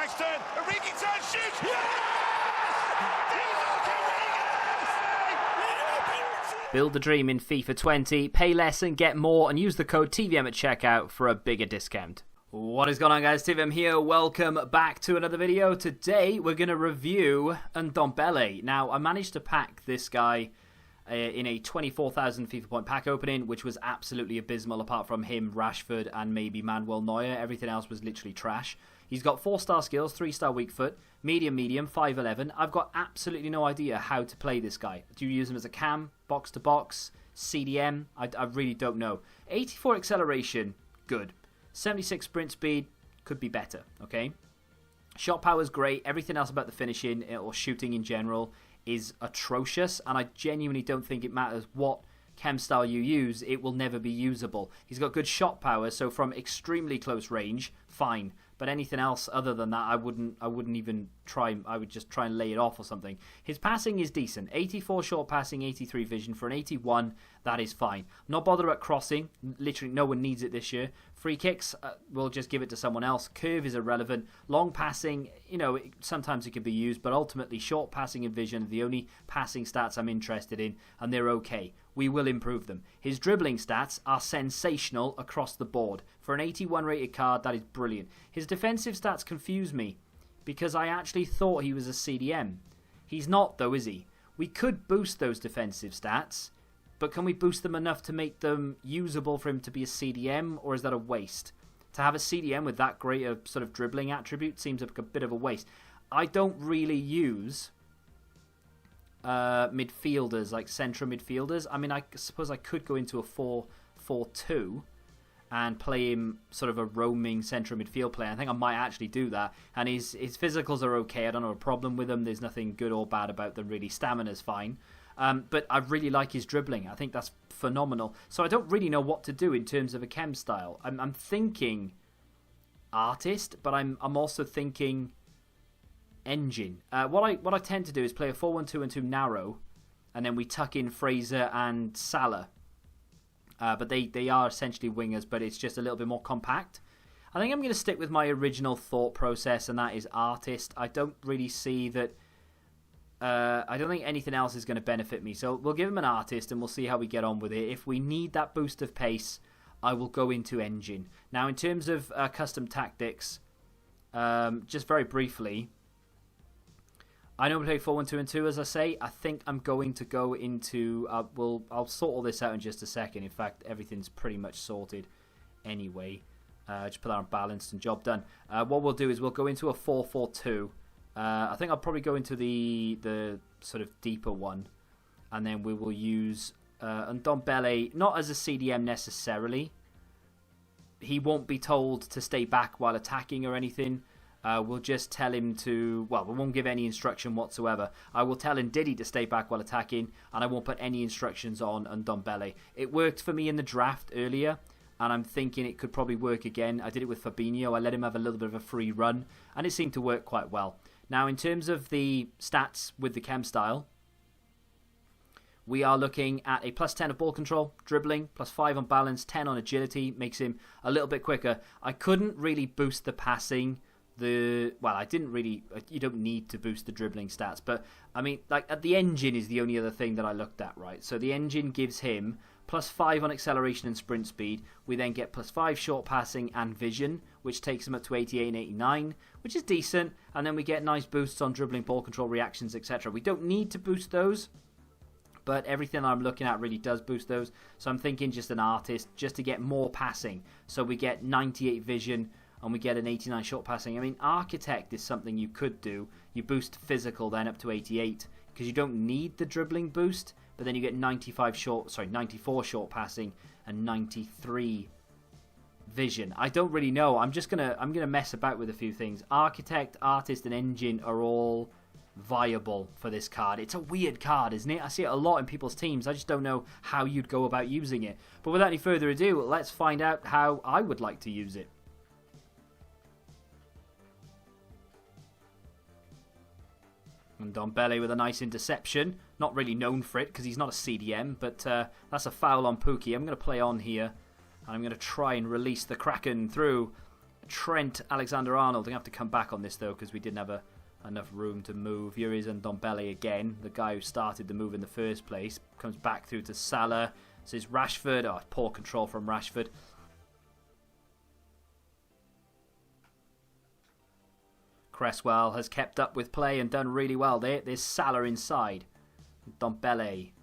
Back's turn. Origi turn, shoots. Build the dream in FIFA 20, pay less and get more, and use the code TVM at checkout for a bigger discount. What is going on, guys? TVM here. Welcome back to another video. Today we're going to review Ndombele. Now, I managed to pack this guy in a 24,000 FIFA point pack opening, which was absolutely abysmal apart from him, Rashford, and maybe Manuel Neuer. Everything else was literally trash. He's got 4-star skills, 3-star weak foot, medium, 5'11". I've got absolutely no idea how to play this guy. Do you use him as a cam, box to box, CDM? I really don't know. 84 acceleration, good. 76 sprint speed, could be better, okay? Shot power's great. Everything else about the finishing or shooting in general is atrocious, and I genuinely don't think it matters what chem style you use, it will never be usable. He's got good shot power, so from extremely close range, fine. But anything else other than that, I wouldn't even try. I would just try and lay it off or something. His passing is decent. 84 short passing, 83 vision. For an 81, that is fine. Not bothered about crossing. Literally, no one needs it this year. Free kicks, we'll just give it to someone else. Curve is irrelevant. Long passing, you know, sometimes it could be used, but ultimately short passing and vision are the only passing stats I'm interested in, and they're okay. We will improve them. His dribbling stats are sensational across the board. For an 81 rated card, that is brilliant. His defensive stats confuse me because I actually thought he was a CDM. He's not though, is he? We could boost those defensive stats, but can we boost them enough to make them usable for him to be a CDM, or is that a waste? To have a CDM with that great a sort of dribbling attribute seems like a bit of a waste. I don't really use midfielders, like central midfielders. I mean, I suppose I could go into a 4-4-2 and play him sort of a roaming central midfield player. I think I might actually do that. And his physicals are okay. I don't have a problem with them. There's nothing good or bad about them, really. Stamina's fine. But I really like his dribbling. I think that's phenomenal. So I don't really know what to do in terms of a chem style. I'm thinking artist, but I'm also thinking engine. What I tend to do is play a 4-1-2-2 narrow, and then we tuck in Fraser and Salah. But they are essentially wingers, but it's just a little bit more compact. I think I'm going to stick with my original thought process, and that is artist. I don't really see that. I don't think anything else is going to benefit me. So we'll give him an artist, and we'll see how we get on with it. If we need that boost of pace, I will go into engine. Now, in terms of custom tactics, just very briefly, I normally play 4-1-2-2, as I say. I think I'm going to go into... I'll sort all this out in just a second. In fact, everything's pretty much sorted anyway. Just put that on balanced and job done. What we'll do is we'll go into a 4-4-2. I think I'll probably go into the sort of deeper one. And then we will use Ndombele, not as a CDM necessarily. He won't be told to stay back while attacking or anything. We'll just tell him to... Well, we won't give any instruction whatsoever. I will tell Ndidi to stay back while attacking, and I won't put any instructions on Ndombele. It worked for me in the draft earlier, and I'm thinking it could probably work again. I did it with Fabinho. I let him have a little bit of a free run, and it seemed to work quite well. Now, in terms of the stats with the chem style, we are looking at a +10 of ball control, dribbling, +5 on balance, 10 on agility, makes him a little bit quicker. I couldn't really boost the passing. I didn't really... You don't need to boost the dribbling stats, but, I mean, like, the engine is the only other thing that I looked at, right? So the engine gives him +5 on acceleration and sprint speed. We then get +5 short passing and vision, which takes him up to 88 and 89, which is decent. And then we get nice boosts on dribbling, ball control, reactions, etc. We don't need to boost those, but everything I'm looking at really does boost those. So I'm thinking just an artist, just to get more passing. So we get 98 vision, and we get an 89 short passing. I mean, architect is something you could do. You boost physical then up to 88, because you don't need the dribbling boost, but then you get 94 short passing and 93 vision. I don't really know. I'm gonna mess about with a few things. Architect, artist, and engine are all viable for this card. It's a weird card, isn't it? I see it a lot in people's teams. I just don't know how you'd go about using it. But without any further ado, let's find out how I would like to use it. And Ndombele with a nice interception. Not really known for it because he's not a CDM, but that's a foul on Pookie. I'm going to play on here, and I'm going to try and release the Kraken through. Trent Alexander-Arnold. I'm going to have to come back on this, though, because we didn't have enough room to move. Here is Ndombele again, the guy who started the move in the first place. Comes back through to Salah. This is Rashford. Oh, poor control from Rashford. Cresswell has kept up with play and done really well there. There's Salah inside. Bombelli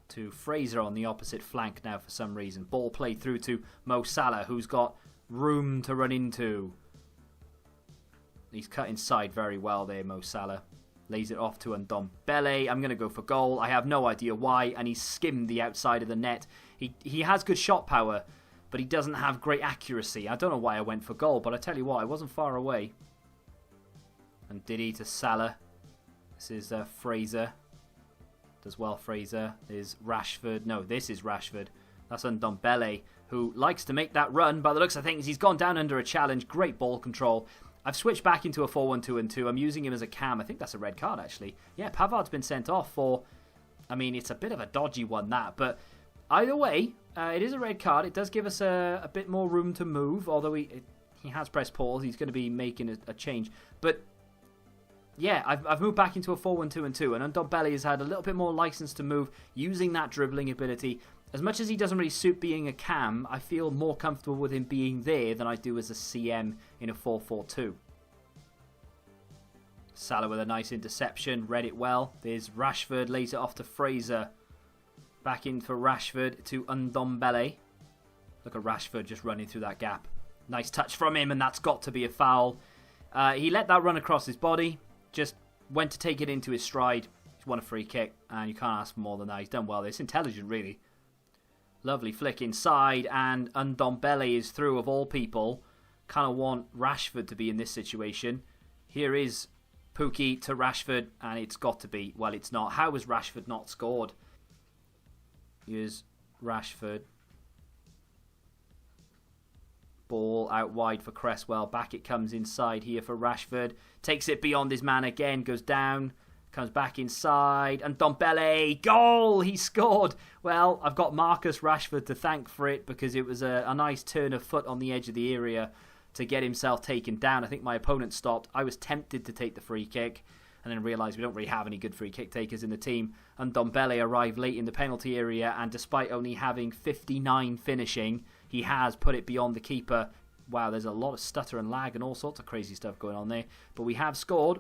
to Fraser on the opposite flank now for some reason. Ball played through to Mo Salah, who's got room to run into. He's cut inside very well there, Mo Salah. Lays it off to Ndombele. I'm going to go for goal. I have no idea why, and he skimmed the outside of the net. He has good shot power, but he doesn't have great accuracy. I don't know why I went for goal, but I tell you what, I wasn't far away. And Diddy to Salah. This is Fraser. Does well, Fraser. There's Rashford. No, this is Rashford. That's Ndombele, who likes to make that run. By the looks of things, he's gone down under a challenge. Great ball control. I've switched back into a 4-1-2-2. I'm using him as a cam. I think that's a red card, actually. Yeah, Pavard's been sent off for... I mean, it's a bit of a dodgy one, that. But either way, it is a red card. It does give us a bit more room to move, although he has pressed pause. He's going to be making a change. But... yeah, I've moved back into a 4-1-2-2, and Ndombele has had a little bit more license to move using that dribbling ability. As much as he doesn't really suit being a cam, I feel more comfortable with him being there than I do as a CM in a 4-4-2. Salah with a nice interception, read it well. There's Rashford, lays it off to Fraser. Back in for Rashford to Ndombele. Look at Rashford just running through that gap. Nice touch from him, and that's got to be a foul. He let that run across his body. Just went to take it into his stride. He's won a free kick, and you can't ask for more than that. He's done well. It's intelligent, really. Lovely flick inside, and Ndombele is through, of all people. Kind of want Rashford to be in this situation. Here is Pookie to Rashford, and it's got to be. Well, it's not. How has Rashford not scored? Here's Rashford. Ball out wide for Cresswell. Back it comes inside here for Rashford. Takes it beyond his man again. Goes down. Comes back inside. And Ndombele. Goal! He scored. Well, I've got Marcus Rashford to thank for it because it was a nice turn of foot on the edge of the area to get himself taken down. I think my opponent stopped. I was tempted to take the free kick and then realised we don't really have any good free kick takers in the team. And Ndombele arrived late in the penalty area, and despite only having 59 finishing, he has put it beyond the keeper. Wow, there's a lot of stutter and lag and all sorts of crazy stuff going on there. But we have scored.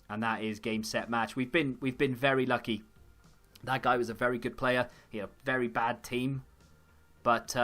And that is game, set, match. We've been very lucky. That guy was a very good player. He had a very bad team. But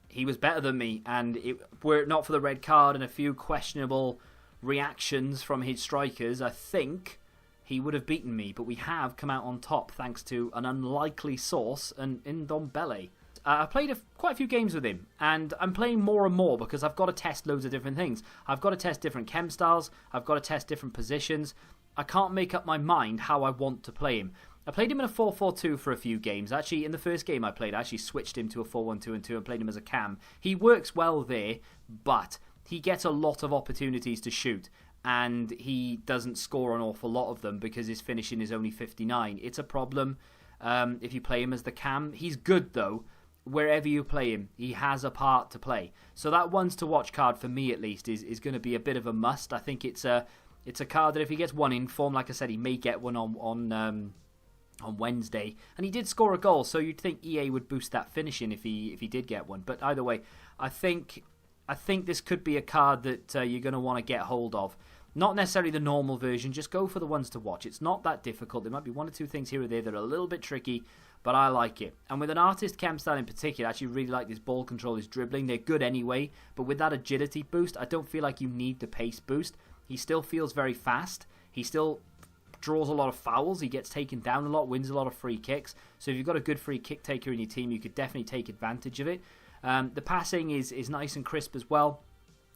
he was better than me. And were it not for the red card and a few questionable reactions from his strikers, I think he would have beaten me. But we have come out on top thanks to an unlikely source, and Ndombele. I played quite a few games with him, and I'm playing more and more because I've got to test loads of different things. I've got to test different chem styles. I've got to test different positions. I can't make up my mind how I want to play him. I played him in a 4-4-2 for a few games. Actually, in the first game I played, I actually switched him to a 4-1-2-2 and played him as a cam. He works well there, but he gets a lot of opportunities to shoot, and he doesn't score an awful lot of them because his finishing is only 59. It's a problem if you play him as the cam. He's good, though. Wherever you play him, he has a part to play. So that ones to watch card, for me at least, is going to be a bit of a must. I think it's a card that if he gets one in form, like I said, he may get one on Wednesday. And he did score a goal, so you'd think EA would boost that finishing if he did get one. But either way, I think this could be a card that you're going to want to get hold of. Not necessarily the normal version, just go for the ones to watch. It's not that difficult. There might be one or two things here or there that are a little bit tricky, but I like it. And with an artist chem style in particular, I actually really like this ball control, his dribbling. They're good anyway, but with that agility boost, I don't feel like you need the pace boost. He still feels very fast. He still draws a lot of fouls. He gets taken down a lot, wins a lot of free kicks. So if you've got a good free kick taker in your team, you could definitely take advantage of it. The passing is nice and crisp as well.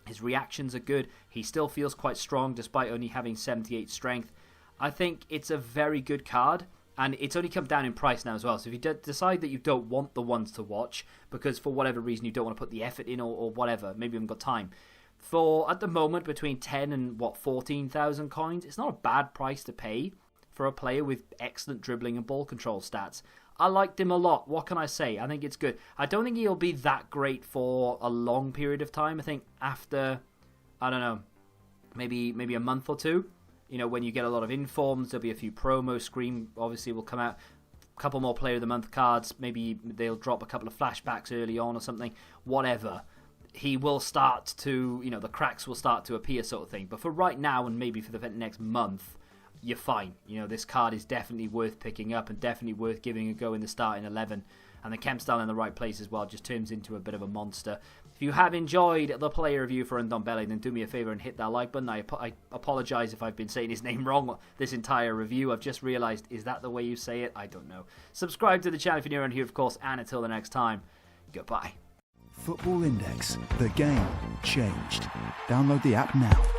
His reactions are good. He still feels quite strong despite only having 78 strength. I think it's a very good card, and it's only come down in price now as well. So if you decide that you don't want the ones to watch because for whatever reason you don't want to put the effort in or whatever, maybe you haven't got time, for at the moment between 10 and 14,000 coins, it's not a bad price to pay for a player with excellent dribbling and ball control stats. I liked him a lot. What can I say? I think it's good. I don't think he'll be that great for a long period of time. I think after, I don't know, maybe a month or two, you know, when you get a lot of informs, there'll be a few promos. Scream obviously will come out. A couple more Player of the Month cards. Maybe they'll drop a couple of flashbacks early on or something. Whatever. He will start to, you know, the cracks will start to appear sort of thing. But for right now and maybe for the next month, you're fine. You know, this card is definitely worth picking up and definitely worth giving a go in the starting 11. And the chem style in the right place as well just turns into a bit of a monster. If you have enjoyed the player review for Ndombele, then do me a favour and hit that like button. I apologise if I've been saying his name wrong this entire review. I've just realised, is that the way you say it? I don't know. Subscribe to the channel if you're new around here, of course. And until the next time, goodbye. Football Index. The game changed. Download the app now.